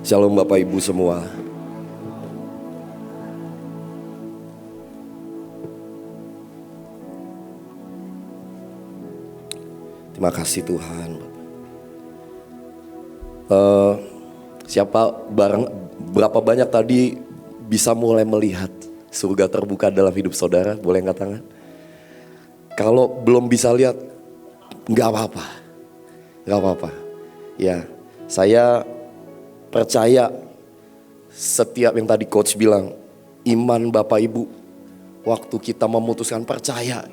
Shalom Bapak Ibu semua. Terima kasih Tuhan. Berapa banyak tadi bisa mulai melihat surga terbuka dalam hidup saudara? Boleh angkat tangan? Kalau belum bisa lihat, nggak apa-apa. Nggak apa-apa. Ya, saya percaya setiap yang tadi coach bilang, iman Bapak Ibu, waktu kita memutuskan percaya,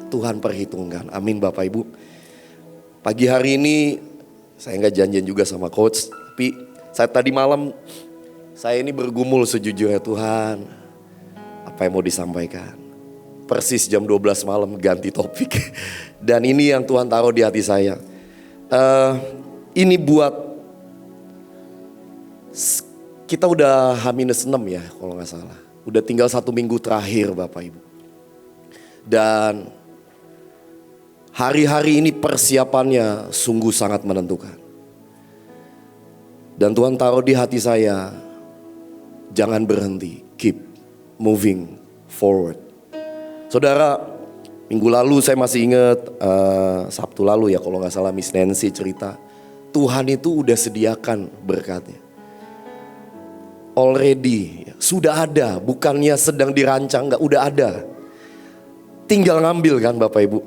Tuhan perhitungkan. Amin Bapak Ibu. Pagi hari ini saya nggak janjian juga sama coach, tapi saya tadi malam saya ini bergumul sejujurnya, Tuhan, apa yang mau disampaikan. Persis jam 12 malam ganti topik. Dan ini yang Tuhan taruh di hati saya. Ini buat kita udah H-6 ya kalau nggak salah. Udah tinggal 1 minggu terakhir Bapak Ibu. Dan hari-hari ini persiapannya sungguh sangat menentukan. Dan Tuhan taruh di hati saya, jangan berhenti, keep moving forward. Saudara, minggu lalu saya masih ingat, Sabtu lalu ya kalau gak salah Miss Nancy cerita, Tuhan itu udah sediakan berkatnya. Already, sudah ada, bukannya sedang dirancang, enggak, udah ada. Tinggal ngambil kan Bapak Ibu.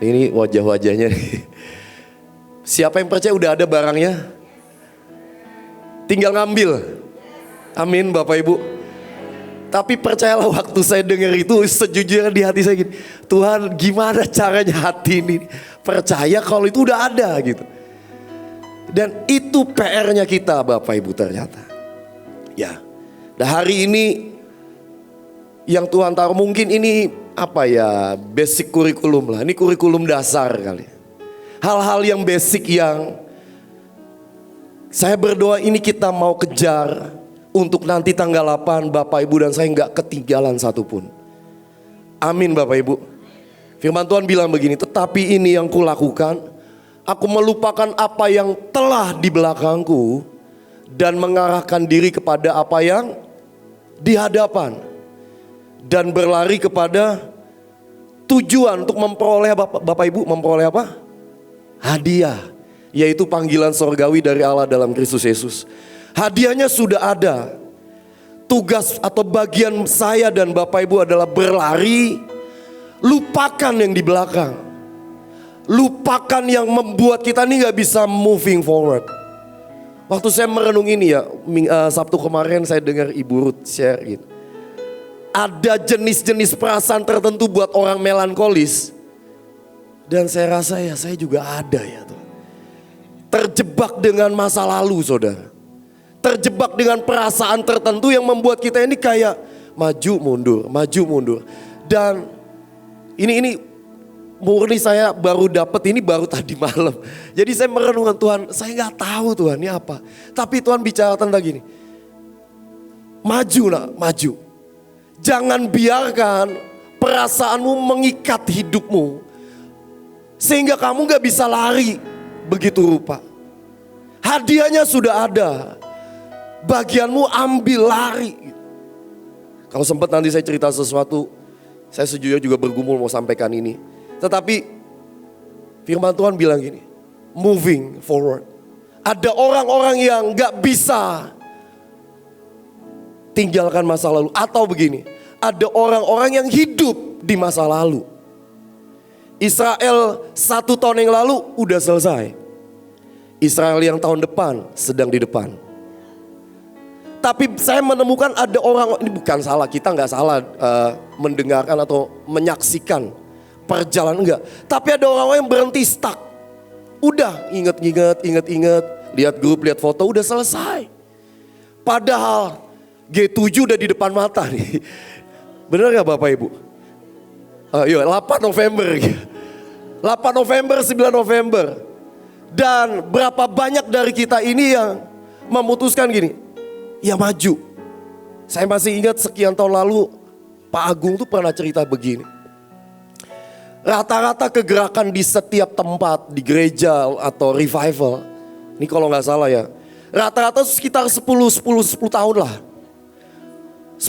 Ini wajah-wajahnya. Siapa yang percaya udah ada barangnya? Tinggal ngambil. Amin Bapak Ibu. Tapi percayalah waktu saya dengar itu sejujurnya di hati saya gini. Tuhan gimana caranya hati ini percaya kalau itu udah ada gitu. Dan itu PR-nya kita Bapak Ibu ternyata. Ya. Dan hari ini yang Tuhan taruh mungkin ini apa ya, basic kurikulum lah. Ini kurikulum dasar kali. Hal-hal yang basic yang saya berdoa ini kita mau kejar untuk nanti tanggal 8 Bapak Ibu dan saya nggak ketinggalan satupun. Amin Bapak Ibu. Firman Tuhan bilang begini, tetapi ini yang kulakukan, aku melupakan apa yang telah di belakangku dan mengarahkan diri kepada apa yang di hadapan. Dan berlari kepada tujuan untuk memperoleh Bapak Ibu, memperoleh apa? Hadiah, yaitu panggilan sorgawi dari Allah dalam Kristus Yesus. Hadiahnya sudah ada. Tugas atau bagian saya dan Bapak Ibu adalah berlari. Lupakan yang di belakang. Lupakan yang membuat kita ini gak bisa moving forward. Waktu saya merenung ini ya, Sabtu kemarin saya dengar Ibu Ruth share gitu. Ada jenis-jenis perasaan tertentu buat orang melankolis. Dan saya rasa ya saya juga ada ya tuh. Terjebak dengan masa lalu saudara. Terjebak dengan perasaan tertentu yang membuat kita ini kayak maju mundur. Dan ini murni saya baru dapat ini baru tadi malam. Jadi saya merenungkan Tuhan, saya gak tahu Tuhan ini apa. Tapi Tuhan bicara tentang gini. Maju. Jangan biarkan perasaanmu mengikat hidupmu. Sehingga kamu gak bisa lari begitu rupa. Hadiahnya sudah ada. Bagianmu ambil lari. Kalau sempat nanti saya cerita sesuatu. Saya sejujurnya juga bergumul mau sampaikan ini. Tetapi firman Tuhan bilang gini. Moving forward. Ada orang-orang yang gak bisa tinggalkan masa lalu. Atau begini. Ada orang-orang yang hidup di masa lalu. Israel 1 tahun yang lalu udah selesai. Israel yang tahun depan sedang di depan. Tapi saya menemukan ada orang, ini bukan salah, kita gak salah mendengarkan atau menyaksikan perjalanan, enggak. Tapi ada orang-orang yang berhenti stuck. Udah inget, lihat grup, lihat foto, udah selesai. Padahal G7 udah di depan mata nih. Bener gak Bapak Ibu? 8 November. 8 November, 9 November. Dan berapa banyak dari kita ini yang memutuskan gini. Ya maju. Saya masih ingat sekian tahun lalu Pak Agung tuh pernah cerita begini. Rata-rata kegerakan di setiap tempat, di gereja atau revival. Ini kalau gak salah ya. Rata-rata sekitar 10 tahun lah.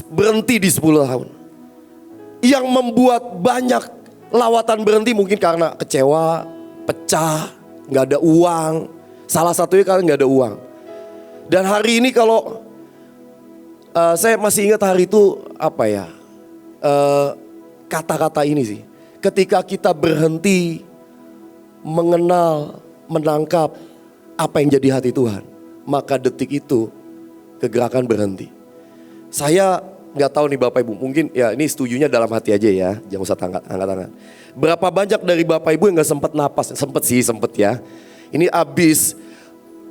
Berhenti di 10 tahun. Yang membuat banyak lawatan berhenti mungkin karena kecewa, pecah, gak ada uang. Salah satunya karena gak ada uang. Dan hari ini kalau saya masih ingat hari itu apa ya, kata-kata ini sih. Ketika kita berhenti mengenal, menangkap apa yang jadi hati Tuhan, maka detik itu kegerakan berhenti. Saya nggak tahu nih Bapak Ibu, mungkin ya ini setujunya dalam hati aja ya, jangan usah angkat tangan. Berapa banyak dari Bapak Ibu yang nggak sempat napas? Sempet ya. Ini abis,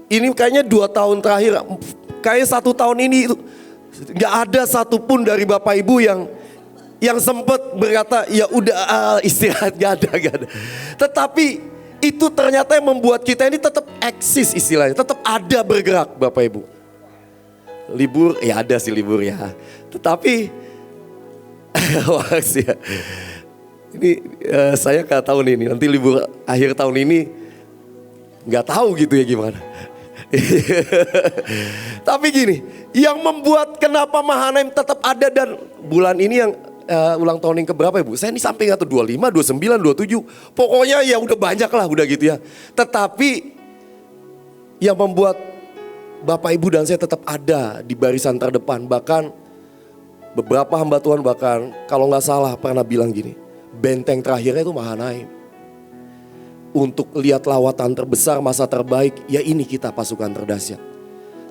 ini kayaknya 2 tahun terakhir, kayak 1 tahun ini nggak ada satupun dari Bapak Ibu yang sempat berkata ya udah istirahat, gak ada. Tetapi itu ternyata yang membuat kita ini tetap eksis istilahnya, tetap ada bergerak Bapak Ibu. Libur, ya ada sih libur ya. Tetapi, ya. Ini saya gak tahu nih, nanti libur akhir tahun ini gak tahu gitu ya gimana. Tapi gini, yang membuat kenapa Mahanaim tetap ada dan bulan ini yang ulang tahun yang keberapa Ibu? Saya ini sampai gak tahu 25, 29, 27. Pokoknya ya udah banyak lah udah gitu ya. Tetapi yang membuat Bapak Ibu dan saya tetap ada di barisan terdepan. Bahkan beberapa hamba Tuhan bahkan kalau gak salah pernah bilang gini, benteng terakhirnya itu Mahanaim. Untuk lihat lawatan terbesar masa terbaik, ya ini kita pasukan terdahsyat.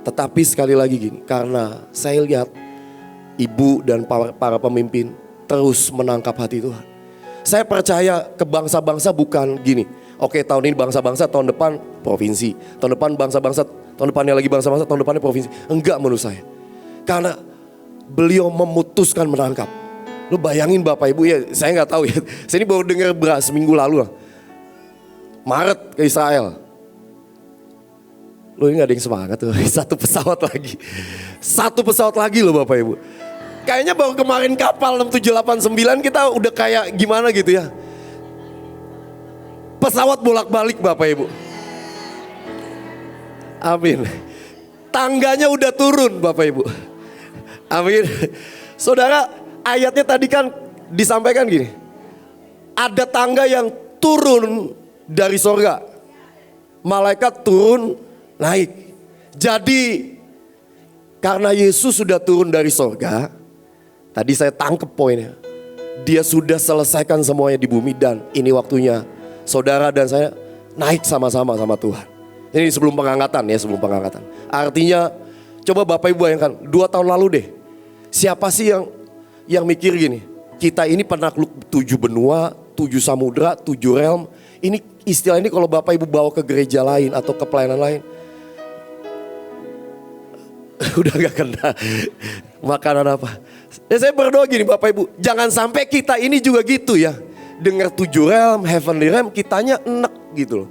Tetapi sekali lagi gini, karena saya lihat Ibu dan para pemimpin terus menangkap hati Tuhan. Saya percaya ke bangsa-bangsa bukan gini, oke tahun ini bangsa-bangsa, tahun depan provinsi. Tahun depan bangsa-bangsa, tahun depannya lagi bangsa-bangsa, tahun depannya provinsi. Enggak menurut saya. Karena beliau memutuskan menangkap. Lu bayangin Bapak Ibu ya, saya gak tahu ya. Saya ini baru dengar seminggu lalu lah. Maret ke Israel. Lu ini gak ada yang semangat tuh, 1 pesawat lagi. 1 pesawat lagi loh Bapak Ibu. Kayaknya baru kemarin kapal 6789 kita udah kayak gimana gitu ya. Pesawat bolak-balik Bapak Ibu. Amin. Tangganya udah turun Bapak Ibu. Amin. Saudara, ayatnya tadi kan disampaikan gini. Ada tangga yang turun dari sorga. Malaikat turun naik. Jadi karena Yesus sudah turun dari sorga, tadi saya tangkap poinnya. Dia sudah selesaikan semuanya di bumi dan ini waktunya saudara dan saya naik sama-sama sama Tuhan. Ini sebelum pengangkatan ya, sebelum pengangkatan. Artinya coba Bapak Ibu bayangkan 2 tahun lalu deh. Siapa sih yang mikir gini? Kita ini penakluk 7 benua, 7 samudra, 7 realm. Ini istilah ini kalau Bapak Ibu bawa ke gereja lain atau ke pelayanan lain, udah gak kena makanan apa. Dan saya berdoa gini Bapak Ibu, jangan sampai kita ini juga gitu ya. Dengar 7 realm, heavenly realm, kitanya enek gitu loh.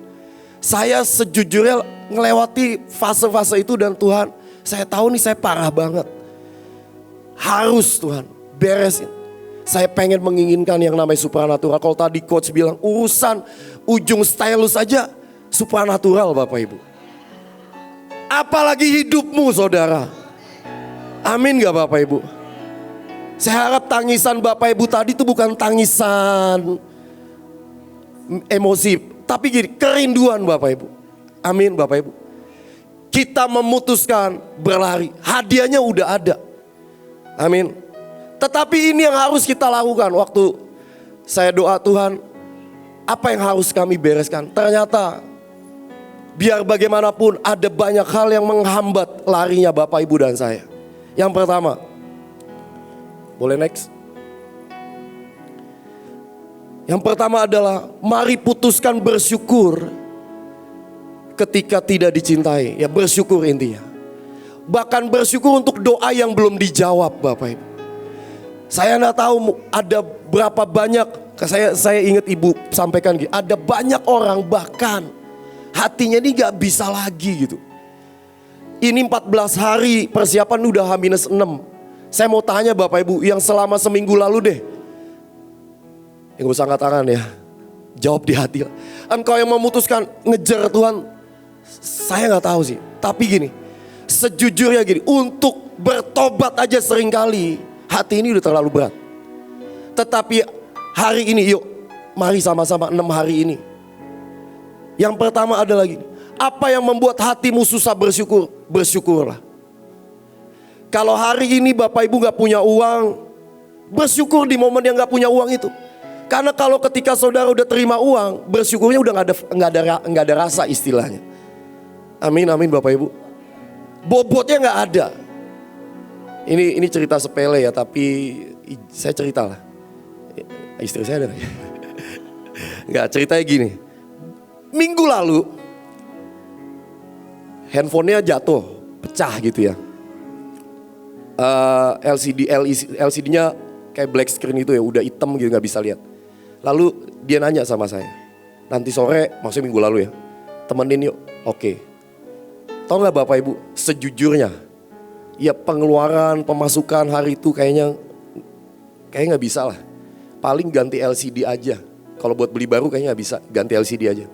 Saya sejujurnya ngelewati fase-fase itu dan Tuhan, saya tahu nih saya parah banget. Harus Tuhan beresin. Saya pengen menginginkan yang namanya supranatural. Kalau tadi coach bilang urusan ujung stylus aja supranatural Bapak Ibu. Apalagi hidupmu saudara. Amin gak Bapak Ibu? Saya harap tangisan Bapak Ibu tadi itu bukan tangisan emosi. Tapi gini, kerinduan Bapak Ibu. Amin Bapak Ibu. Kita memutuskan berlari. Hadiahnya udah ada. Amin. Tetapi ini yang harus kita lakukan. Waktu saya doa Tuhan, apa yang harus kami bereskan? Ternyata biar bagaimanapun ada banyak hal yang menghambat larinya Bapak Ibu dan saya. Yang pertama, boleh next? Yang pertama adalah mari putuskan bersyukur ketika tidak dicintai. Ya bersyukur intinya. Bahkan bersyukur untuk doa yang belum dijawab Bapak Ibu. Saya gak tahu ada berapa banyak, saya ingat Ibu sampaikan gitu. Ada banyak orang bahkan hatinya ini gak bisa lagi gitu. Ini 14 hari persiapan udah H-6. Saya mau tanya Bapak Ibu yang selama seminggu lalu deh. Yang gak usah angkat tangan ya. Jawab di hati. Engkau yang memutuskan ngejar Tuhan. Saya gak tahu sih. Tapi gini. sejujurnya gini, untuk bertobat aja seringkali hati ini udah terlalu berat. Tetapi hari ini yuk, mari sama-sama 6 hari ini. Yang pertama adalah gini, apa yang membuat hatimu susah bersyukur? Bersyukurlah. Kalau hari ini Bapak Ibu gak punya uang, bersyukur di momen yang gak punya uang itu. Karena kalau ketika saudara udah terima uang, bersyukurnya udah gak ada rasa istilahnya. Amin, amin Bapak Ibu. Bobotnya gak ada. Ini cerita sepele ya, tapi saya cerita lah. Istri saya ada nggak? Nggak, ceritanya gini. Minggu lalu handphonenya jatuh, pecah gitu ya. LCD-nya kayak black screen itu ya, udah hitam gitu nggak bisa lihat. Lalu dia nanya sama saya, nanti sore, maksudnya minggu lalu ya, temenin yuk. Oke. Tahu nggak Bapak Ibu, sejujurnya, ya pengeluaran, pemasukan hari itu kayaknya nggak bisa lah. Paling ganti LCD aja. Kalau buat beli baru kayaknya nggak bisa, ganti LCD aja.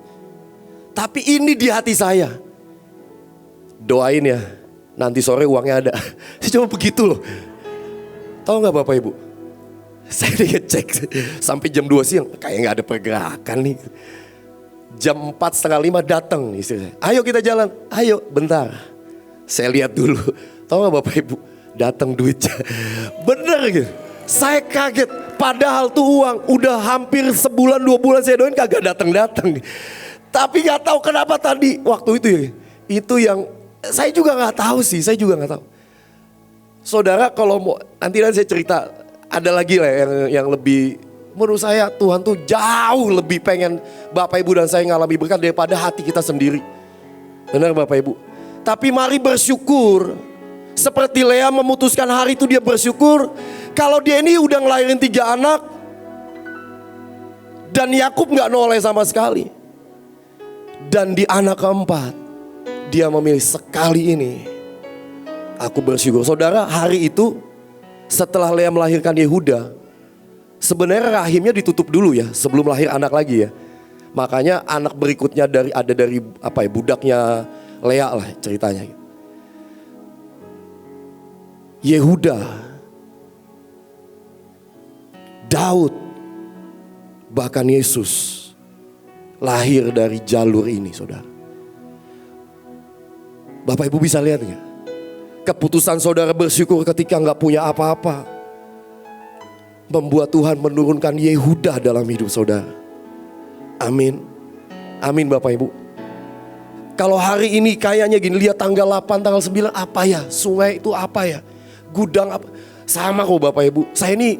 Tapi ini di hati saya, doain ya, nanti sore uangnya ada. Cuma begitu loh. Tahu nggak Bapak Ibu? Saya ngecek sampai jam 2 siang, kayak nggak ada pergerakan nih. Jam 4:30 datang istri saya. Ayo kita jalan, ayo bentar. Saya lihat dulu. Tahu nggak Bapak Ibu? Datang duitnya. Bener gitu. Saya kaget, padahal tuh uang udah hampir sebulan 2 bulan saya doain kagak datang-datang. Tapi nggak tahu kenapa tadi waktu itu ya, itu yang saya juga nggak tahu sih, saya juga nggak tahu. Saudara kalau mau nanti saya cerita, ada lagi lah yang lebih, menurut saya Tuhan tuh jauh lebih pengen Bapak Ibu dan saya ngalami berkat daripada hati kita sendiri. Benar Bapak Ibu. Tapi mari bersyukur. Seperti Lea memutuskan hari itu dia bersyukur. Kalau dia ini udah ngelahirin 3 anak. Dan Yakub gak noleh sama sekali. Dan di anak keempat, dia memilih sekali ini, aku bersyukur. Saudara, hari itu setelah Lea melahirkan Yehuda, sebenarnya rahimnya ditutup dulu ya, sebelum lahir anak lagi ya. Makanya anak berikutnya dari budaknya Lea lah ceritanya. Yehuda, Daud, bahkan Yesus lahir dari jalur ini, saudara. Bapak Ibu bisa lihat nggak? Keputusan saudara bersyukur ketika nggak punya apa-apa membuat Tuhan menurunkan Yehuda dalam hidup saudara. Amin, amin Bapak Ibu. Kalau hari ini kayaknya gini, lihat tanggal 8, tanggal 9 apa ya? Sungai itu apa ya? Gudang apa? Sama kok Bapak Ibu. Saya ini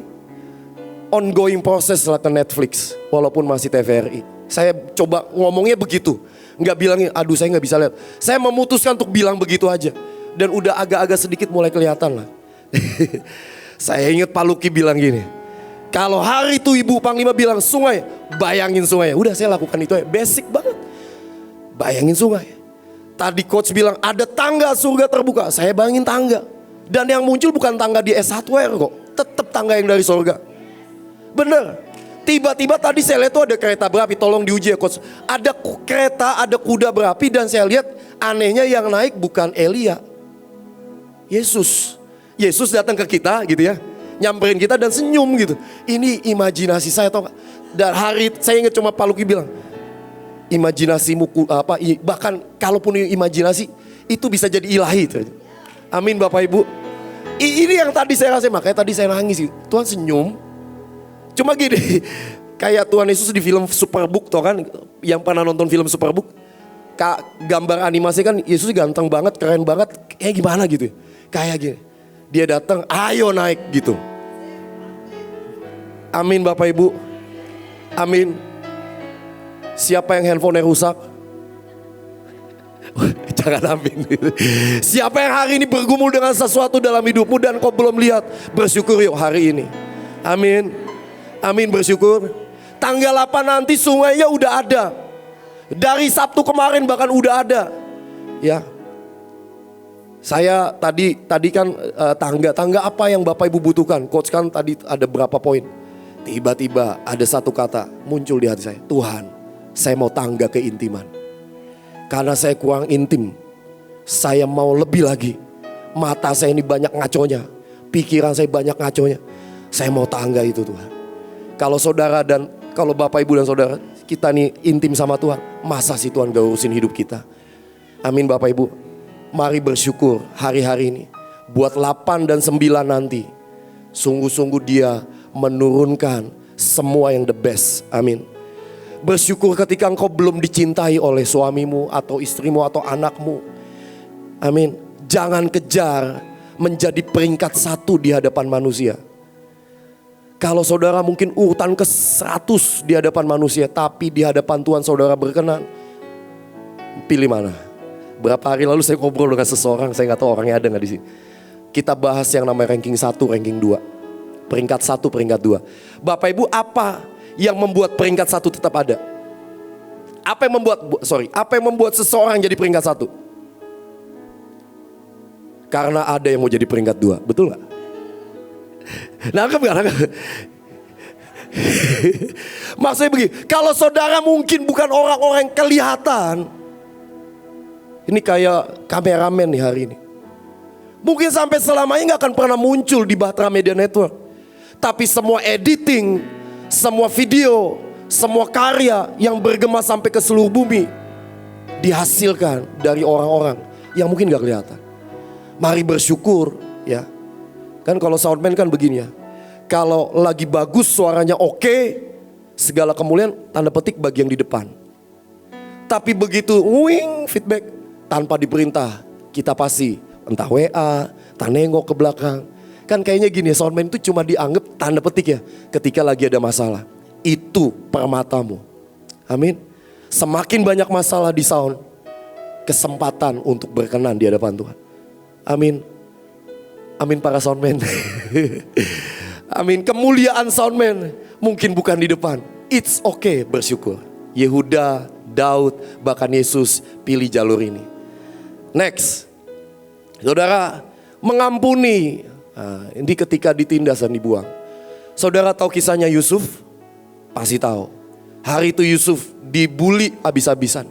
ongoing proses setelah ke Netflix, walaupun masih TVRI. Saya coba ngomongnya begitu, nggak bilangin, aduh saya nggak bisa lihat. Saya memutuskan untuk bilang begitu aja, dan udah agak-agak sedikit mulai kelihatan lah. Saya ingat Pak Luki bilang gini, kalau hari itu Ibu Panglima bilang sungai, bayangin sungai. Udah saya lakukan itu ya, basic banget. Bayangin sungai. Tadi coach bilang ada tangga surga terbuka, saya bayangin tangga. Dan yang muncul bukan tangga di S1R kok, tetap tangga yang dari surga. Bener. Tiba-tiba tadi saya lihat tuh ada kereta berapi, tolong diuji ya coach. Ada kereta, ada kuda berapi, dan saya lihat anehnya yang naik bukan Elia, Yesus. Yesus datang ke kita gitu ya, nyamperin kita dan senyum gitu. Ini imajinasi saya, tau gak? Dan hari saya ingat cuma Pak Luki bilang, imajinasimu bahkan kalaupun imajinasi itu bisa jadi ilahi. Amin Bapak Ibu. Ini yang tadi saya rasain, makanya tadi saya nangis. Tuhan senyum. Cuma gini, kayak Tuhan Yesus di film Superbook toh kan, yang pernah nonton film Superbook, gambar animasi kan Yesus ganteng banget, keren banget, kayak gimana gitu. Kayak gini, dia datang, ayo naik gitu. Amin Bapak Ibu. Amin. Siapa yang handphonenya rusak? Jangan amin. Siapa yang hari ini bergumul dengan sesuatu dalam hidupmu dan kau belum lihat, bersyukur yuk hari ini. Amin. Amin, bersyukur. Tanggal 8 nanti sungainya udah ada. Dari Sabtu kemarin bahkan udah ada. Ya. Saya tadi kan tangga apa yang Bapak Ibu butuhkan? Coach kan tadi ada berapa poin. Tiba-tiba ada satu kata muncul di hati saya. Tuhan, saya mau tangga keintiman. Karena saya kurang intim Saya mau lebih lagi. Mata saya ini banyak ngaconya. Pikiran saya banyak ngaconya. Saya mau tangga itu Tuhan. Kalau saudara dan kalau Bapak Ibu dan saudara kita nih intim sama Tuhan, masa sih Tuhan gak urusin hidup kita? Amin Bapak Ibu. Mari bersyukur hari-hari ini. Buat 8 dan 9 nanti. Sungguh-sungguh Dia menurunkan semua yang the best. Amin. Bersyukur ketika engkau belum dicintai oleh suamimu atau istrimu atau anakmu. Amin. Jangan kejar menjadi peringkat 1 di hadapan manusia. Kalau saudara mungkin urutan ke 100 di hadapan manusia, tapi di hadapan Tuhan saudara berkenan, pilih mana? Berapa hari lalu saya ngobrol dengan seseorang, saya gak tahu orangnya ada gak di sini. Kita bahas yang namanya ranking 1, ranking 2. Peringkat 1, peringkat 2. Bapak Ibu, apa yang membuat peringkat 1 tetap ada? Apa yang membuat seseorang jadi peringkat 1? Karena ada yang mau jadi peringkat 2, betul gak? Nangkep gak? Maksudnya begini, kalau saudara mungkin bukan orang-orang yang kelihatan. Ini kayak kameramen nih hari ini. Mungkin sampai selamanya gak akan pernah muncul di Bahtera Media Network. Tapi semua editing, semua video, semua karya yang bergema sampai ke seluruh bumi dihasilkan dari orang-orang yang mungkin gak kelihatan. Mari bersyukur ya. Kan kalau soundman kan begini ya. Kalau lagi bagus suaranya oke, segala kemuliaan tanda petik bagi yang di depan. Tapi begitu feedback tanpa diperintah, kita pasti entah WA, entah nengok ke belakang. Kan kayaknya gini ya, soundman itu cuma dianggap tanda petik ya ketika lagi ada masalah. Itu permatamu. Amin. Semakin banyak masalah di sound, kesempatan untuk berkenan di hadapan Tuhan. Amin. Amin para soundman. Amin. Kemuliaan soundman mungkin bukan di depan. It's okay bersyukur. Yehuda, Daud, bahkan Yesus pilih jalur ini. Next. Saudara, mengampuni. Nah, ini ketika ditindas dan dibuang. Saudara tahu kisahnya Yusuf? Pasti tahu. Hari itu Yusuf dibully habis-habisan.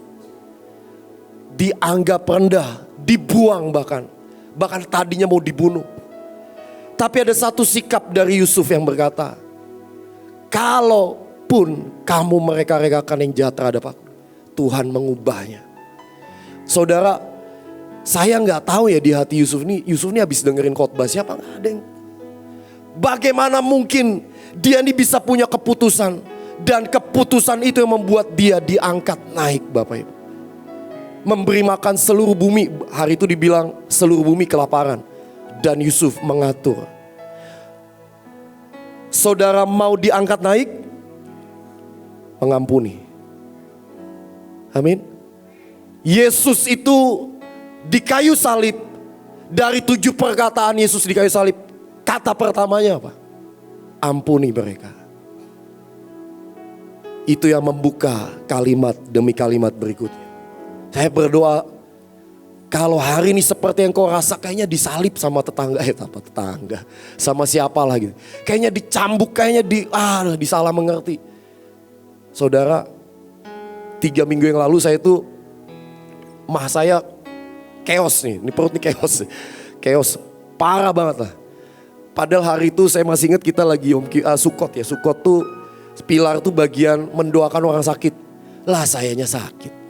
Dianggap rendah, dibuang bahkan. Bahkan tadinya mau dibunuh. Tapi ada satu sikap dari Yusuf yang berkata, kalaupun kamu mereka-rekakan yang jahat terhadap aku, Tuhan mengubahnya. Saudara, saya gak tahu ya di hati Yusuf ini habis dengerin khotbah siapa, gak ada yang. Bagaimana mungkin dia ini bisa punya keputusan, dan keputusan itu yang membuat dia diangkat naik Bapak Ibu. Memberi makan seluruh bumi, hari itu dibilang seluruh bumi kelaparan. Dan Yusuf mengatur. Saudara mau diangkat naik? Mengampuni. Amin. Yesus itu di kayu salib, dari 7 perkataan Yesus di kayu salib, kata pertamanya apa? Ampuni mereka. Itu yang membuka kalimat demi kalimat berikutnya. Saya berdoa, kalau hari ini seperti yang kau rasa kayaknya disalib sama tetangga, sama siapa lagi. Kayaknya dicambuk, kayaknya disalah mengerti. Saudara, 3 minggu yang lalu saya itu, saya chaos nih, ini perut nih chaos, parah banget lah. Padahal hari itu saya masih ingat kita lagi Sukot ya, Sukot tuh pilar tuh bagian mendoakan orang sakit. Lah sayanya sakit.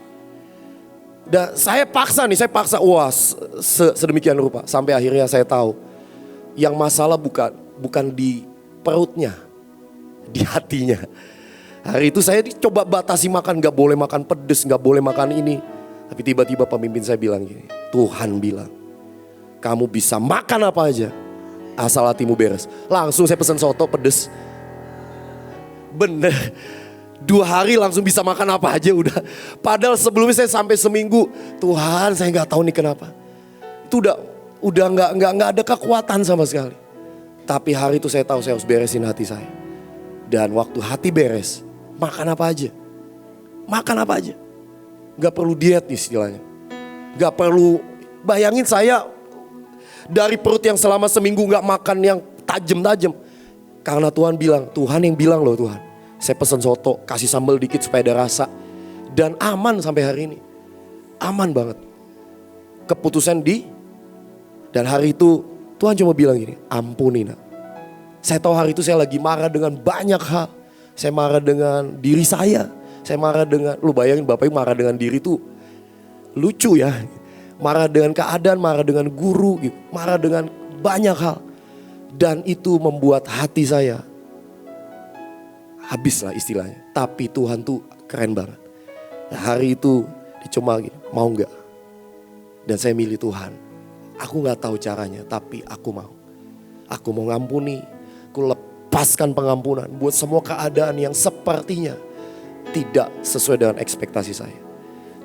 Dan saya paksa, sedemikian rupa. Sampai akhirnya saya tahu, yang masalah bukan di perutnya, di hatinya. Hari itu saya coba batasi makan, gak boleh makan pedes, gak boleh makan ini. Tapi tiba-tiba pemimpin saya bilang gini, Tuhan bilang, kamu bisa makan apa aja, asal hatimu beres. Langsung saya pesan soto pedes. Bener. 2 hari langsung bisa makan apa aja udah. Padahal sebelumnya saya sampai seminggu, Tuhan saya nggak tahu nih kenapa. Itu udah nggak ada kekuatan sama sekali. Tapi hari itu saya tahu saya harus beresin hati saya. Dan waktu hati beres, makan apa aja. Makan apa aja. Nggak perlu diet istilahnya. Nggak perlu, bayangin saya dari perut yang selama seminggu nggak makan yang tajam-tajam. Karena Tuhan bilang, Tuhan yang bilang loh Tuhan. Saya pesen soto, kasih sambal dikit supaya ada rasa. Dan aman sampai hari ini. Aman banget. keputusan dan hari itu Tuhan cuma bilang gini, ampuni nak. Saya tahu hari itu saya lagi marah dengan banyak hal. Saya marah dengan diri saya marah dengan, lu bayangin Bapak Ibu marah dengan diri itu lucu ya. Marah dengan keadaan, marah dengan guru gitu, marah dengan banyak hal. Dan itu membuat hati saya habis lah istilahnya. Tapi Tuhan tuh keren banget. Nah, hari itu dicuma gini, mau gak? Dan saya milih Tuhan. Aku gak tahu caranya, tapi aku mau. Aku mau ngampuni, aku lepaskan pengampunan buat semua keadaan yang sepertinya tidak sesuai dengan ekspektasi saya.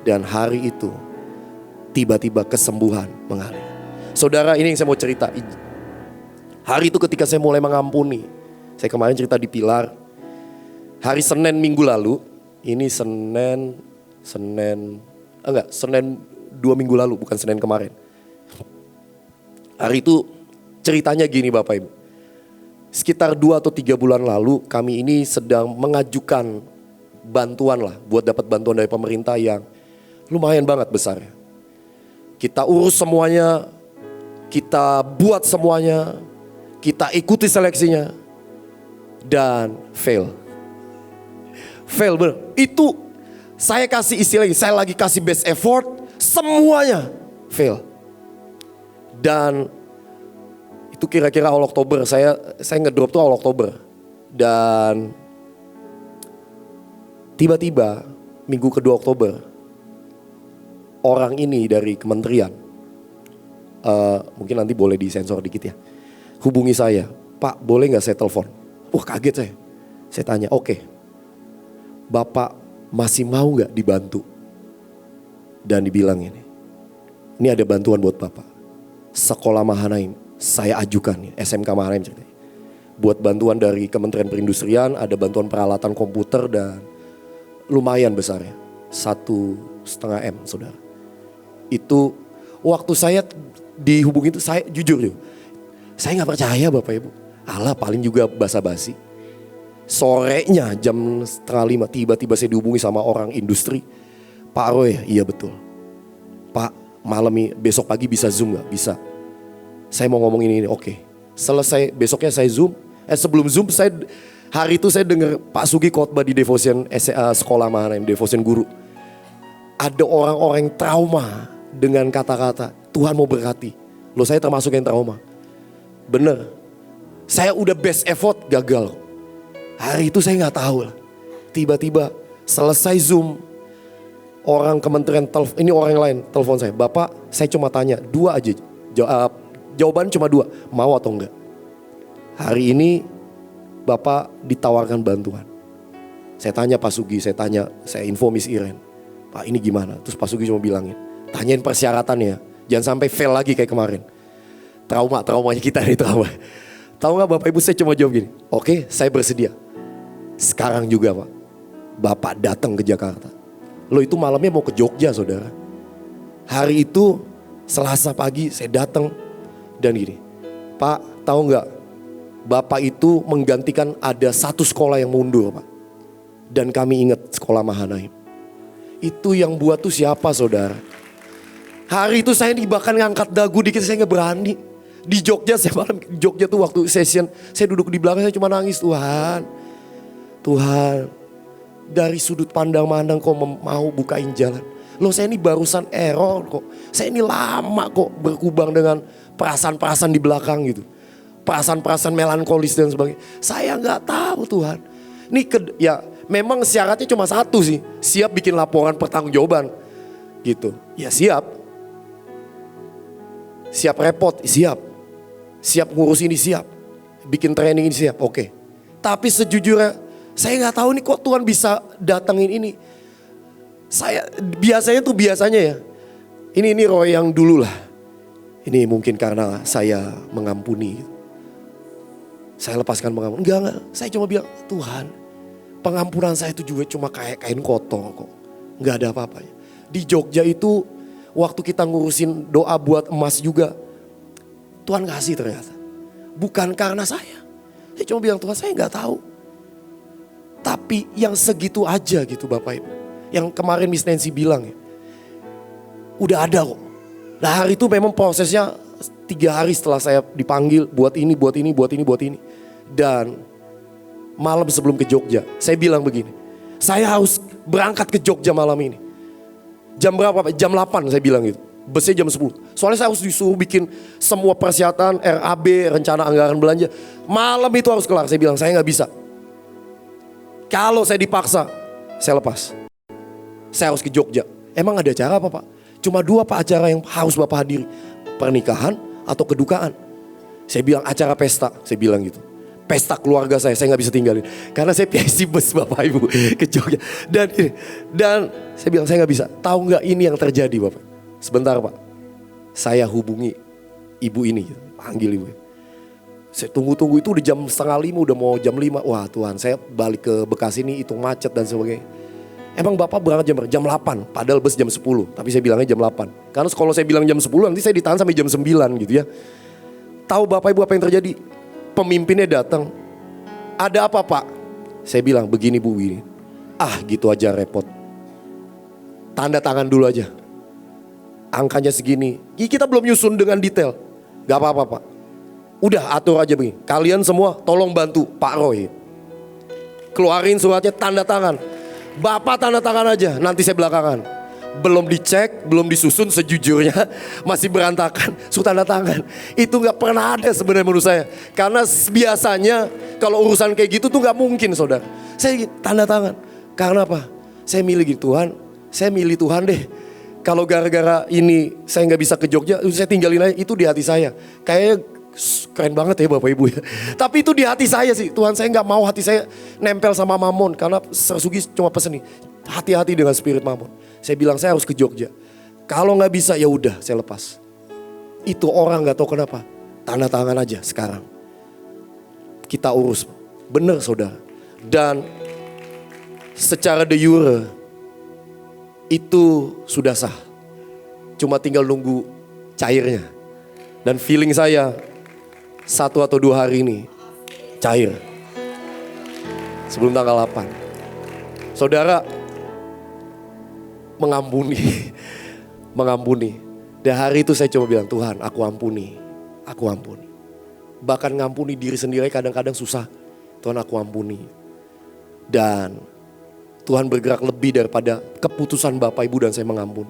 Dan hari itu tiba-tiba kesembuhan mengalir. Saudara, ini yang saya mau cerita. Hari itu ketika saya mulai mengampuni, saya kemarin cerita di Pilar. Hari Senin minggu lalu, ini Senin 2 minggu lalu, bukan Senin kemarin. Hari itu ceritanya gini Bapak Ibu. Sekitar 2 atau 3 bulan lalu kami ini sedang mengajukan bantuan lah. Buat dapat bantuan dari pemerintah yang lumayan banget besarnya. Kita urus semuanya, kita buat semuanya, kita ikuti seleksinya. Dan fail bener. Itu saya kasih istilahnya, saya lagi kasih best effort, semuanya fail. Dan itu kira-kira awal Oktober, saya ngedrop tuh awal Oktober. Dan tiba-tiba minggu kedua Oktober, orang ini dari kementerian, mungkin nanti boleh disensor dikit ya, hubungi saya, Pak boleh gak saya telepon? Wah kaget saya tanya, oke. Bapak masih mau gak dibantu? Dan dibilang ini ada bantuan buat Bapak. Sekolah Mahanaim saya ajukan, SMK Mahanaim ceritanya. Buat bantuan dari Kementerian Perindustrian, ada bantuan peralatan komputer dan lumayan besarnya, 1,5 M saudara. Itu waktu saya dihubungi itu saya jujur saya gak percaya Bapak Ibu. Allah paling juga basa-basi. Sorenya jam 4:30 tiba-tiba saya dihubungi sama orang industri. Pak Roy, iya betul. Pak malam ini besok pagi bisa Zoom gak? Bisa. Saya mau ngomong ini, oke. Selesai besoknya saya Zoom. Sebelum Zoom hari itu saya dengar Pak Sugi khotbah di Devotion Sekolah Mahanaim, Devotion Guru. Ada orang-orang yang trauma dengan kata-kata Tuhan mau berkati. Loh saya termasuk yang trauma. Bener. Saya udah best effort gagal. Hari itu saya gak tahu lah. Tiba-tiba selesai Zoom, orang kementerian ini orang yang lain telepon saya. Bapak saya cuma tanya 2 aja. Jawaban cuma 2, mau atau enggak. Hari ini Bapak ditawarkan bantuan. Saya tanya Pak Sugi, saya info Miss Iren. Pak ini gimana? Terus Pak Sugi cuma bilangin, tanyain persyaratannya. Jangan sampai fail lagi kayak kemarin. Traumanya kita ini trauma. Tahu gak Bapak Ibu, saya cuma jawab gini, oke saya bersedia. Sekarang juga Pak, Bapak datang ke Jakarta. Loh itu malamnya mau ke Jogja saudara. Hari itu Selasa pagi saya datang dan gini, Pak tahu gak, Bapak itu menggantikan ada 1 sekolah yang mundur Pak. Dan kami ingat Sekolah Mahanaim. Itu yang buat tuh siapa saudara? Hari itu saya bahkan ngangkat dagu dikit, saya gak berani. Di Jogja, Jogja tuh waktu session, saya duduk di belakang, saya cuma nangis, Tuhan, dari sudut pandang kok mau bukain jalan. Loh saya ini barusan error kok, saya ini lama kok berkubang dengan perasaan-perasaan di belakang gitu. Perasaan-perasaan melankolis dan sebagainya. Saya gak tahu Tuhan. Ini ya memang syaratnya cuma 1 sih, siap bikin laporan pertanggungjawaban gitu. Ya siap repot, siap ngurus ini, siap bikin training ini, siap, oke. Tapi sejujurnya saya gak tahu nih kok Tuhan bisa datengin ini. Saya biasanya ya, ini Roy yang dulu lah. Ini mungkin karena saya mengampuni. Saya lepaskan pengampunan. Enggak, saya cuma bilang Tuhan, pengampunan saya itu juga cuma kayak kain kotor kok. Enggak ada apa-apanya. Di Jogja itu waktu kita ngurusin doa buat emas juga, Tuhan kasih ternyata. Bukan karena saya. Saya cuma bilang Tuhan saya gak tahu. Tapi yang segitu aja gitu Bapak Ibu. Yang kemarin Miss Nancy bilang ya, udah ada kok. Nah hari itu memang prosesnya 3 hari setelah saya dipanggil buat ini, buat ini, buat ini, buat ini. Dan malam sebelum ke Jogja, saya bilang begini, saya harus berangkat ke Jogja malam ini. Jam berapa Pak? Jam 8 saya bilang gitu. Busnya jam 10. Soalnya saya harus disuruh bikin semua persyaratan, RAB, rencana anggaran belanja. Malam itu harus kelar. Saya bilang saya gak bisa. Kalau saya dipaksa, saya lepas. Saya harus ke Jogja. Emang ada acara apa Pak? Cuma 2 Pak acara yang harus Bapak hadiri. Pernikahan atau kedukaan. Saya bilang acara pesta, saya bilang gitu. Pesta keluarga saya gak bisa tinggalin. Karena saya PIC bus Bapak Ibu ke Jogja. Dan saya bilang saya gak bisa. Tahu gak ini yang terjadi Bapak? Sebentar Pak. Saya hubungi ibu ini, panggil ibu. Saya tunggu-tunggu itu udah jam 4:30, udah mau jam 5. Wah Tuhan, saya balik ke Bekasi ini hitung macet dan sebagainya. Emang Bapak berangkat jam 8, padahal bus jam 10. Tapi saya bilangnya jam 8. Karena kalau saya bilang jam 10 nanti saya ditahan sampai jam 9 gitu ya. Tahu Bapak Ibu apa yang terjadi? Pemimpinnya datang. Ada apa Pak? Saya bilang begini Bu ini. Gitu aja repot. Tanda tangan dulu aja. Angkanya segini. Kita belum nyusun dengan detail. Gak apa-apa Pak. Udah atur aja begini. Kalian semua tolong bantu Pak Roy. Keluarin suratnya, tanda tangan. Bapak tanda tangan aja, nanti saya belakangan. Belum dicek, belum disusun, sejujurnya masih berantakan. Suruh tanda tangan. Itu gak pernah ada sebenarnya menurut saya. Karena biasanya kalau urusan kayak gitu tuh gak mungkin saudara. Saya tanda tangan. Karena apa? Saya milih gitu Tuhan. Saya milih Tuhan deh. Kalau gara-gara ini saya gak bisa ke Jogja, saya tinggalin aja. Itu di hati saya. Kayaknya keren banget ya Bapak Ibu ya. Tapi itu di hati saya sih. Tuhan, saya gak mau hati saya nempel sama Mamon. Karena Sersugi cuma pesen nih, hati-hati dengan spirit Mamon. Saya bilang saya harus ke Jogja. Kalau gak bisa ya udah saya lepas. Itu orang gak tahu kenapa. Tanda tangan aja sekarang. Kita urus. Bener saudara. Dan secara de jure itu sudah sah. Cuma tinggal nunggu cairnya. Dan feeling saya 1 atau 2 hari ini cair. Sebelum tanggal 8. Saudara mengampuni. Mengampuni. Dan hari itu saya coba bilang, Tuhan aku ampuni. Aku ampuni. Bahkan ngampuni diri sendiri kadang-kadang susah. Tuhan aku ampuni. Dan Tuhan bergerak lebih daripada keputusan Bapak Ibu dan saya mengampuni.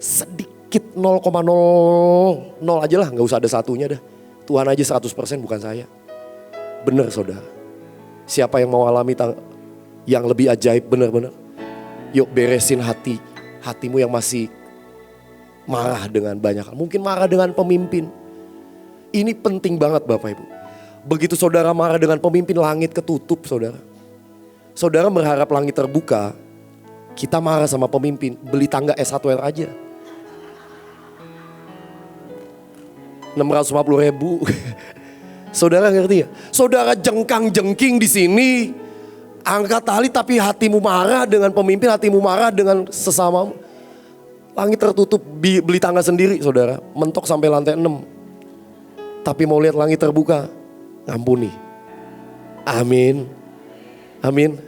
Sedikit 0,00 aja lah, gak usah ada satunya dah. Tuhan aja 100% bukan saya. Bener saudara. Siapa yang mau alami yang lebih ajaib bener-bener. Yuk beresin hatimu yang masih marah dengan banyak hal. Mungkin marah dengan pemimpin. Ini penting banget Bapak Ibu. Begitu saudara marah dengan pemimpin, langit ketutup saudara. Saudara berharap langit terbuka. Kita marah sama pemimpin, beli tangga S1R aja. 650.000. Saudara ngerti ya? Saudara jengkang-jengking di sini, angkat tali tapi hatimu marah dengan pemimpin, hatimu marah dengan sesamamu. Langit tertutup, beli tangga sendiri saudara, mentok sampai lantai 6. Tapi mau lihat langit terbuka, ngampuni. Amin. Amin.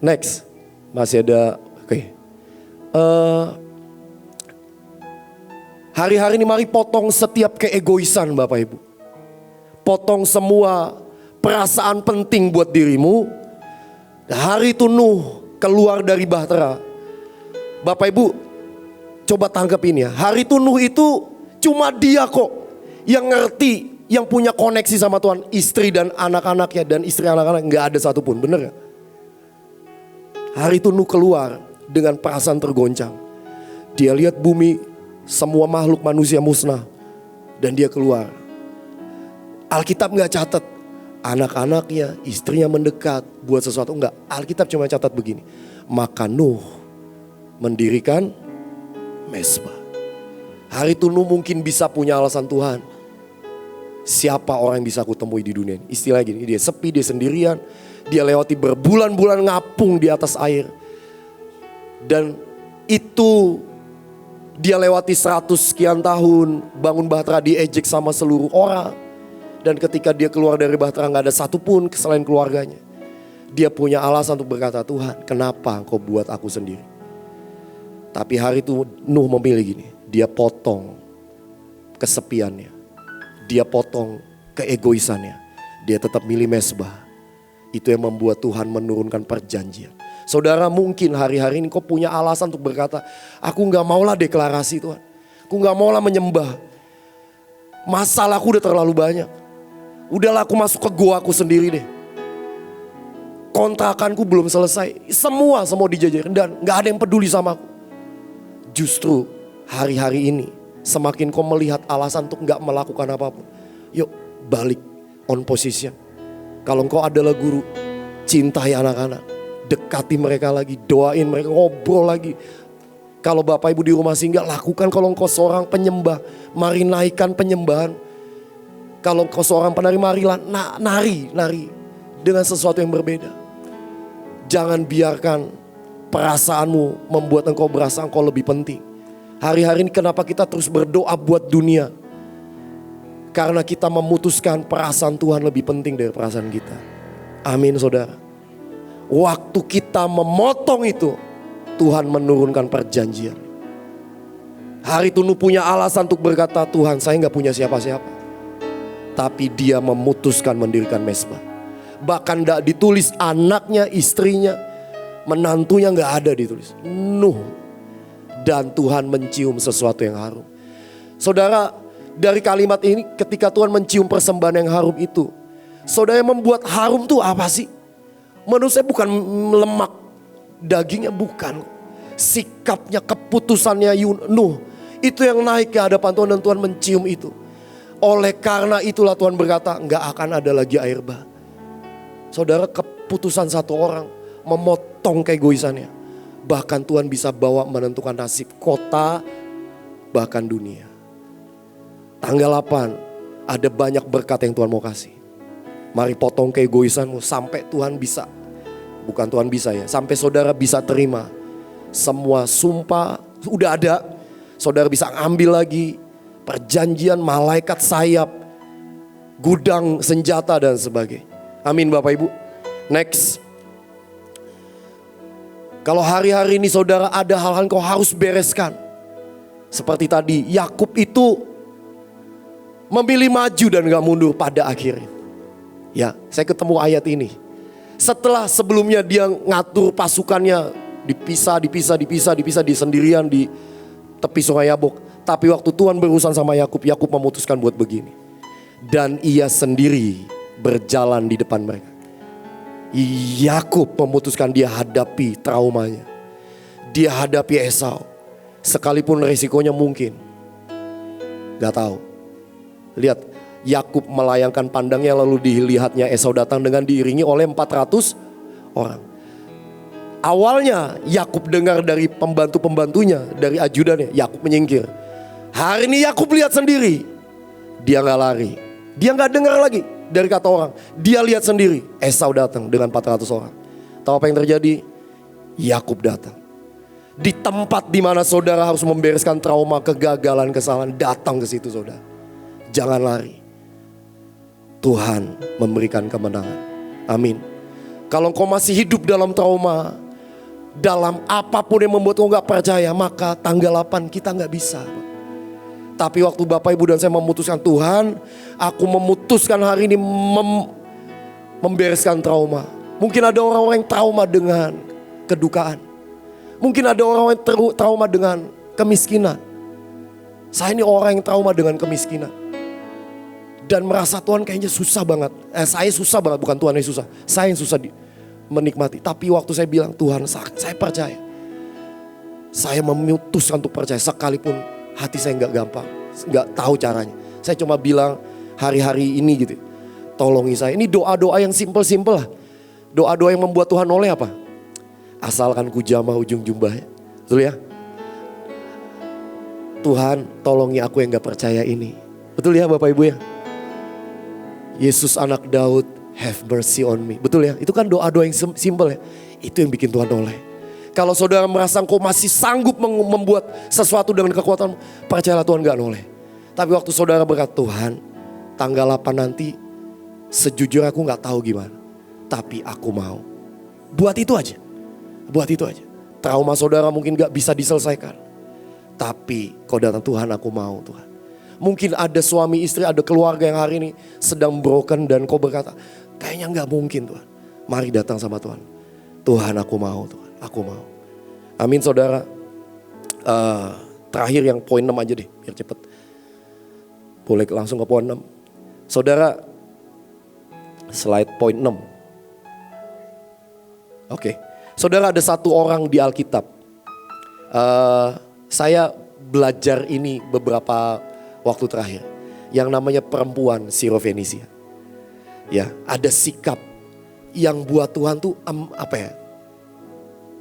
Next, masih ada, oke. Hari-hari ini mari potong setiap keegoisan Bapak Ibu. Potong semua perasaan penting buat dirimu. Hari itu Nuh keluar dari bahtera. Bapak Ibu coba tangkap ini ya. Hari itu Nuh itu cuma dia kok yang ngerti, yang punya koneksi sama Tuhan. Istri dan anak-anaknya, dan istri anak-anak gak ada satupun, bener gak? Hari itu Nuh keluar dengan perasaan tergoncang. Dia lihat bumi, semua makhluk manusia musnah. Dan dia keluar. Alkitab gak catat anak-anaknya, istrinya mendekat buat sesuatu, enggak. Alkitab cuma catat begini. Maka Nuh mendirikan mesbah. Hari itu Nuh mungkin bisa punya alasan, Tuhan, siapa orang yang bisa aku temui di dunia ini? Istilah gini, dia sepi, dia sendirian. Dia lewati berbulan-bulan ngapung di atas air. Dan itu dia lewati 100 sekian tahun, bangun bahtera diejek sama seluruh orang. Dan ketika dia keluar dari bahtera gak ada satupun selain keluarganya. Dia punya alasan untuk berkata, Tuhan kenapa engkau buat aku sendiri? Tapi hari itu Nuh memilih gini, Dia potong kesepiannya. Dia potong keegoisannya. Dia tetap milih mezbah. Itu yang membuat Tuhan menurunkan perjanjian. Saudara, mungkin hari-hari ini kau punya alasan untuk berkata, aku gak maulah deklarasi Tuhan. Aku gak maulah menyembah. Masalahku udah terlalu banyak. Udahlah aku masuk ke gua aku sendiri deh. Kontrakanku belum selesai. Semua dijajarin dan gak ada yang peduli sama aku. Justru hari-hari ini semakin kau melihat alasan untuk gak melakukan apapun. Yuk balik on position. Kalau engkau adalah guru, cintai anak-anak. Dekati mereka lagi, doain mereka, ngobrol lagi. Kalau Bapak Ibu di rumah singgah, lakukan. Kalau engkau seorang penyembah, mari naikkan penyembahan. Kalau engkau seorang penari, marilah nari dengan sesuatu yang berbeda. Jangan biarkan perasaanmu membuat engkau berasa engkau lebih penting. Hari-hari ini kenapa kita terus berdoa buat dunia? Karena kita memutuskan perasaan Tuhan lebih penting dari perasaan kita. Amin saudara. Waktu kita memotong itu, Tuhan menurunkan perjanjian. Hari itu Nuh punya alasan untuk berkata, Tuhan saya gak punya siapa-siapa. Tapi dia memutuskan mendirikan mezbah. Bahkan gak ditulis anaknya, istrinya, menantunya gak ada ditulis. Nuh. Dan Tuhan mencium sesuatu yang harum. Saudara, dari kalimat ini ketika Tuhan mencium persembahan yang harum itu, saudara, yang membuat harum tuh apa sih? Menurut saya bukan lemak dagingnya, bukan. Sikapnya, keputusannya Nuh, itu yang naik ke hadapan Tuhan dan Tuhan mencium itu. Oleh karena itulah Tuhan berkata, enggak akan ada lagi air bah. Saudara, keputusan satu orang memotong keegoisannya, bahkan Tuhan bisa bawa menentukan nasib kota, bahkan dunia. Tanggal 8 ada banyak berkat yang Tuhan mau kasih. Mari potong keegoisanmu sampai Tuhan bisa. Bukan Tuhan bisa ya, sampai saudara bisa terima. Semua sumpah udah ada. Saudara bisa ambil lagi perjanjian, malaikat sayap, gudang senjata dan sebagainya. Amin Bapak Ibu. Next. Kalau hari-hari ini saudara ada hal-hal yang kau harus bereskan. Seperti tadi Yakub itu memilih maju dan gak mundur pada akhirnya. Ya, saya ketemu ayat ini. Setelah sebelumnya dia ngatur pasukannya, dipisah di sendirian di tepi sungai Yabok. Tapi waktu Tuhan berurusan sama Yakub, Yakub memutuskan buat begini. Dan ia sendiri berjalan di depan mereka. Yakub memutuskan dia hadapi traumanya. Dia hadapi Esau. Sekalipun resikonya mungkin. Gak tahu. Lihat, Yakub melayangkan pandangnya lalu dilihatnya Esau datang dengan diiringi oleh 400 orang. Awalnya Yakub dengar dari pembantu-pembantunya, dari ajudannya, Yakub menyingkir. Hari ini Yakub lihat sendiri. Dia gak lari. Dia gak dengar lagi dari kata orang. Dia lihat sendiri, Esau datang dengan 400 orang. Tahu apa yang terjadi? Yakub datang. Di tempat di mana saudara harus membereskan trauma, kegagalan, kesalahan, datang ke situ saudara. Jangan lari. Tuhan memberikan kemenangan. Amin. Kalau engkau masih hidup dalam trauma, dalam apapun yang membuat engkau gak percaya, maka tanggal 8 kita gak bisa. Tapi waktu Bapak Ibu dan saya memutuskan, Tuhan, aku memutuskan hari ini membereskan trauma. Mungkin ada orang-orang yang trauma dengan kedukaan. Mungkin ada orang yang trauma dengan kemiskinan. Saya ini orang yang trauma dengan kemiskinan. Dan merasa Tuhan kayaknya susah banget. Saya susah banget, bukan Tuhan yang susah. Saya yang susah menikmati. Tapi waktu saya bilang, Tuhan saya percaya. Saya memutuskan untuk percaya sekalipun hati saya gak gampang. Gak tahu caranya. Saya cuma bilang hari-hari ini gitu. Tolongi saya. Ini doa-doa yang simple-simple lah. Doa-doa yang membuat Tuhan oleh apa? Asalkan ku jamah ujung jubahnya. Betul ya? Tuhan tolongi aku yang gak percaya ini. Betul ya Bapak Ibu ya? Yesus anak Daud, have mercy on me. Betul ya? Itu kan doa-doa yang simple ya. Itu yang bikin Tuhan oleh. Kalau saudara merasa kau masih sanggup membuat sesuatu dengan kekuatan, percayalah Tuhan gak noleh. Tapi waktu saudara berkata, Tuhan, tanggal 8 nanti sejujurnya aku gak tahu gimana. Tapi aku mau. Buat itu aja. Buat itu aja. Trauma saudara mungkin gak bisa diselesaikan. Tapi kau datang, Tuhan aku mau Tuhan. Mungkin ada suami istri, ada keluarga yang hari ini sedang broken dan kau berkata, kayaknya gak mungkin Tuhan. Mari datang sama Tuhan. Tuhan aku mau Tuhan, aku mau. Amin saudara. Terakhir yang poin 6 aja deh, biar cepet. Boleh langsung ke poin 6. Saudara, slide poin 6. Oke. Saudara, ada satu orang di Alkitab. Saya belajar ini beberapa waktu terakhir. Yang namanya perempuan Sirofenisia. Ya, ada sikap yang buat Tuhan tuh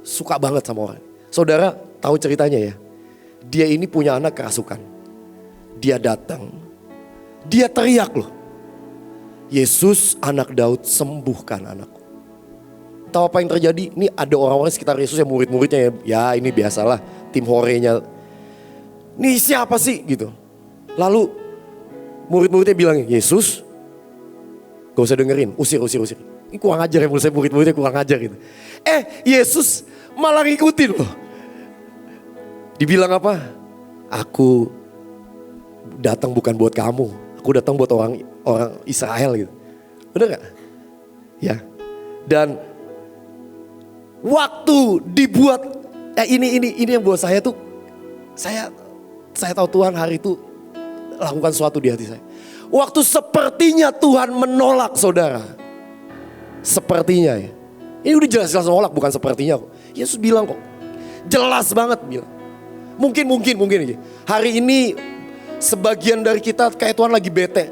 suka banget sama orang. Saudara tahu ceritanya ya. Dia ini punya anak kerasukan. Dia datang. Dia teriak loh. Yesus anak Daud, sembuhkan anakku. Tahu apa yang terjadi? Ini ada orang-orang sekitar Yesus yang murid-muridnya ya. Ya ini biasalah tim horenya. Ini siapa sih gitu. Lalu murid-muridnya bilang, Yesus gak usah dengerin, usir. Ini kurang ajar ya, menurut saya murid-muridnya kurang ajar gitu. Yesus malah ngikutin loh. Dibilang apa? Aku datang bukan buat kamu, aku datang buat orang Israel gitu. Bener gak? Ya. Dan waktu dibuat ini yang buat saya tuh, saya tahu Tuhan hari itu lakukan sesuatu di hati saya. Waktu sepertinya Tuhan menolak saudara. Sepertinya ya. Ini udah jelas-jelas menolak, bukan sepertinya kok. Yesus bilang kok. Jelas banget bilang. Mungkin aja. Hari ini sebagian dari kita kayak Tuhan lagi bete.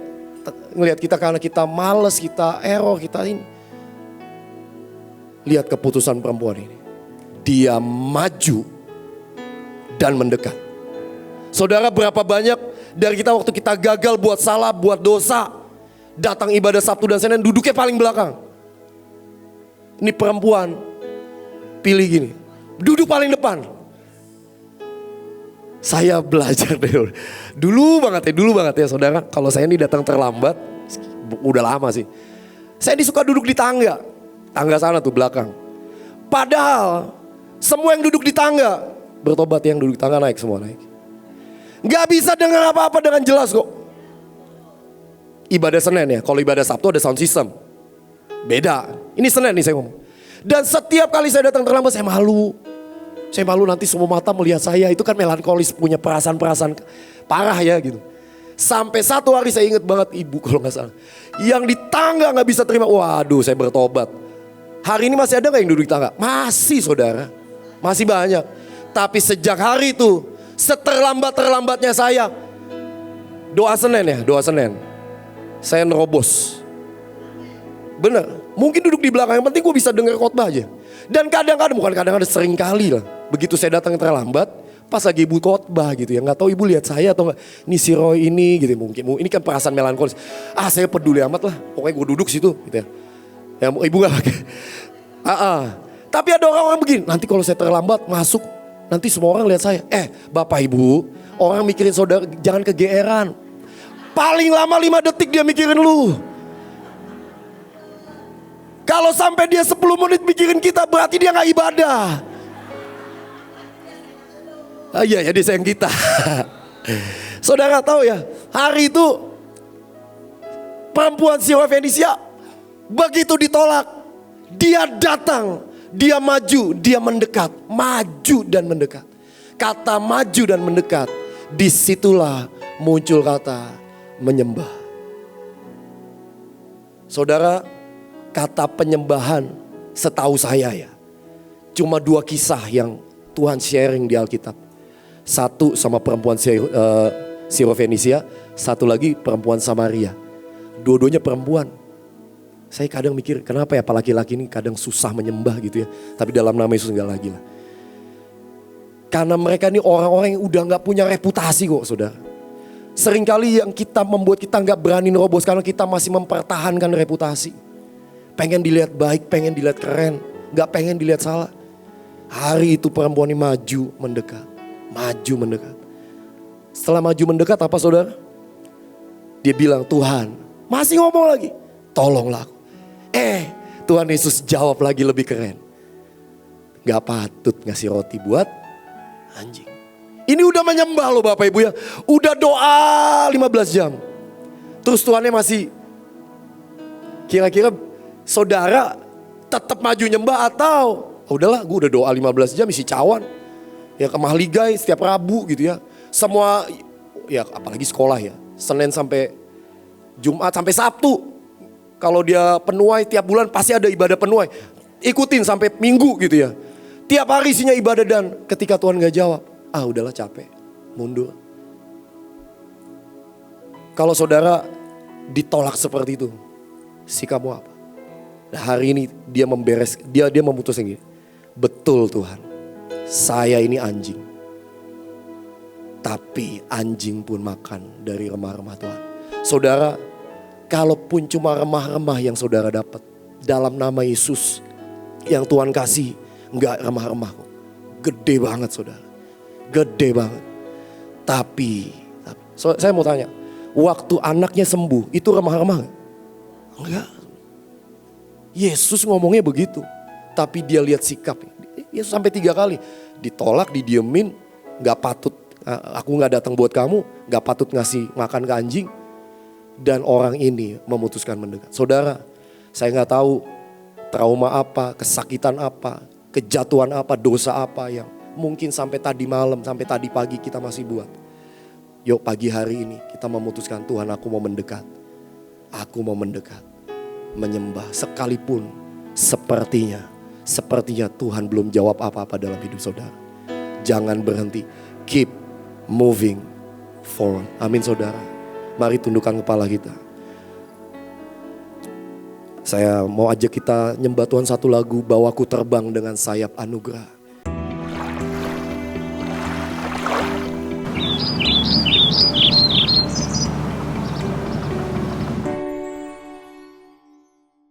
Ngelihat kita karena kita males, kita error, kita ini. Lihat keputusan perempuan ini. Dia maju dan mendekat. Saudara, berapa banyak dari kita waktu kita gagal buat salah, buat dosa, datang ibadah Sabtu dan Senin duduknya paling belakang. Ini perempuan pilih gini, duduk paling depan. Saya belajar dulu banget ya saudara. Kalau saya ini datang terlambat, udah lama sih. Saya disuka duduk di tangga sana tuh belakang. Padahal semua yang duduk di tangga bertobat, yang duduk di tangga naik semua naik. Gak bisa dengar apa-apa dengan jelas kok. Ibadah Senin ya, kalau ibadah Sabtu ada sound system. Beda, ini Senin nih saya ngomong. Dan setiap kali saya datang terlambat saya malu. Saya malu nanti semua mata melihat saya, itu kan melankolis, punya perasaan-perasaan parah ya gitu. Sampai satu hari saya ingat banget ibu kalau gak salah. Yang di tangga gak bisa terima, waduh saya bertobat. Hari ini masih ada gak yang duduk di tangga? Masih saudara, masih banyak. Tapi sejak hari itu, seterlambat-terlambatnya saya, doa Senin. Saya nerobos. Bener, mungkin duduk di belakang, yang penting gue bisa dengar khotbah aja. Dan kadang-kadang, sering kali lah. Begitu saya datang terlambat, pas lagi ibu khotbah gitu ya. Gak tahu ibu lihat saya atau gak. Ini si Roy ini gitu mungkin. Ini kan perasaan melankolis. Saya peduli amat lah, pokoknya gue duduk situ gitu ya. Ya ibu gak pakai. Tapi ada orang-orang begini, nanti kalau saya terlambat masuk, nanti semua orang lihat saya. Bapak ibu, orang mikirin saudara jangan kegeeran. Paling lama 5 detik dia mikirin lu. Kalau sampai dia 10 menit mikirin kita, berarti dia gak ibadah. Iya ya, dia sayang kita. Saudara tahu ya, hari itu perempuan Sirofenisia begitu ditolak, dia datang, dia maju, dia mendekat, maju dan mendekat. Kata maju dan mendekat, disitulah muncul kata menyembah. Saudara, kata penyembahan setahu saya ya, cuma 2 kisah yang Tuhan sharing di Alkitab. Satu sama perempuan Sirofenisia, satu lagi perempuan Samaria. Dua-duanya perempuan. Saya kadang mikir kenapa ya laki-laki ini kadang susah menyembah gitu ya. Tapi dalam nama Yesus enggak lagi lah. Karena mereka ini orang-orang yang udah gak punya reputasi kok saudara. Seringkali yang kita membuat kita gak berani nerobos karena kita masih mempertahankan reputasi. Pengen dilihat baik, pengen dilihat keren, gak pengen dilihat salah. Hari itu perempuan ini maju mendekat. Maju mendekat. Setelah maju mendekat apa saudara? Dia bilang, Tuhan, masih ngomong lagi, tolonglah aku. Tuhan Yesus jawab lagi lebih keren. Gak patut ngasih roti buat anjing. Ini udah menyembah loh Bapak Ibu ya. Udah doa 15 jam. Terus Tuhannya masih, kira-kira saudara tetap maju nyembah atau udahlah gue udah doa 15 jam isi cawan. Ya ke Mahligai setiap Rabu gitu ya. Semua, ya apalagi sekolah ya. Senin sampai Jumat sampai Sabtu. Kalau dia penuai tiap bulan pasti ada ibadah penuai. Ikutin sampai Minggu gitu ya. Tiap hari isinya ibadah dan ketika Tuhan gak jawab. Udahlah capek, mundur. Kalau saudara ditolak seperti itu, sikapmu apa? Nah, hari ini dia memutuskan gini. Betul Tuhan, saya ini anjing. Tapi anjing pun makan dari remah-remah Tuhan. Saudara, kalaupun cuma remah-remah yang saudara dapat dalam nama Yesus yang Tuhan kasih, enggak remah-remah kok. Gede banget saudara. Gede banget. Tapi saya mau tanya, waktu anaknya sembuh itu remah-remah gak? Enggak. Yesus ngomongnya begitu. Tapi dia lihat sikap. Yesus sampai 3 kali. Ditolak, didiemin. Gak patut, aku gak datang buat kamu. Gak patut ngasih makan ke anjing. Dan orang ini memutuskan mendekat. Saudara, saya gak tahu trauma apa, kesakitan apa, kejatuhan apa, dosa apa yang mungkin sampai tadi malam, sampai tadi pagi kita masih buat. Yuk pagi hari ini kita memutuskan, Tuhan aku mau mendekat. Aku mau mendekat. Menyembah sekalipun sepertinya Tuhan belum jawab apa-apa dalam hidup saudara. Jangan berhenti. Keep moving forward. Amin saudara. Mari tundukkan kepala kita. Saya mau ajak kita nyembah Tuhan satu lagu, Bawaku Terbang dengan Sayap Anugerah.